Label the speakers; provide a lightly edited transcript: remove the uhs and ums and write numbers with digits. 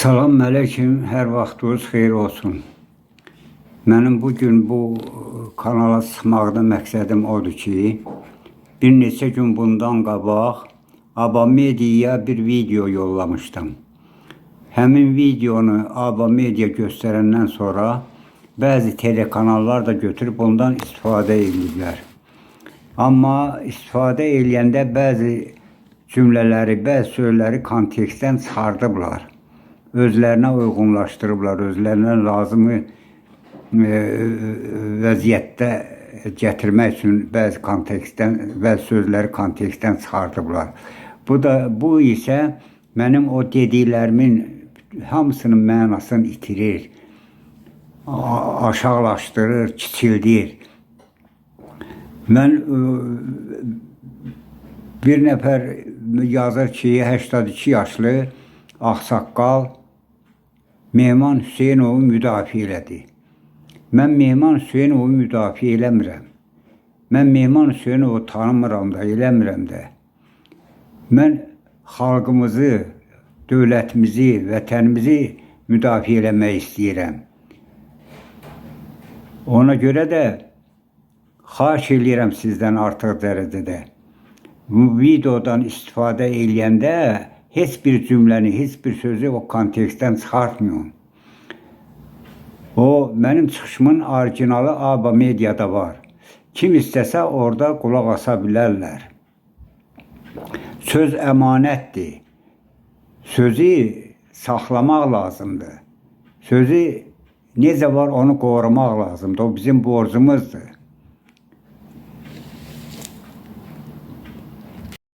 Speaker 1: Salam əleykum, hər vaxtınız xeyir olsun. Mənim bugün bu kanala çıxmaqda məqsədim odur ki, bir neçə gün bundan qabaq Aba Mediaya bir video yollamışdım. Həmin videonu Aba Media göstərəndən sonra bəzi telekanallar da götürüb ondan istifadə edirlər. Amma istifadə eləyəndə bəzi cümlələri, bəzi sözləri kontekstdən çıxardıblar. Özlərinə uyğunlaşdırıblar, özlərinə lazımı vəziyyətdə gətirmək üçün bəzi kontekstdən, bəzi sözləri kontekstdən çıxardıblar. Bu isə mənim o dediklərimin hamısının mənasını itirir, aşağılaşdırır, kiçildir. Mən bir nəfər yazır ki, 82 yaşlı ağsaqqal Mehman Hüseynovu müdafiə elədi. Mən Mehman Hüseynovu müdafiə eləmirəm. Mən Mehman Hüseynovu tanımıram da, eləmirəm də. Mən xalqımızı, dövlətimizi, vətənimizi müdafiə eləmək istəyirəm. Ona görə də xahiş edirəm sizdən artıq dərəcədə. Bu videodan istifadə eləyəndə heç bir cümləni, heç bir sözü o kontekstdən çıxartmıyorum. O, mənim çıxışımın orijinalı Aba Mediada var. Kim istəsə orada qulaq asa bilərlər. Söz əmanətdir. Sözü saxlamaq lazımdır. Sözü necə var onu qorumaq lazımdır. O bizim borcumuzdur.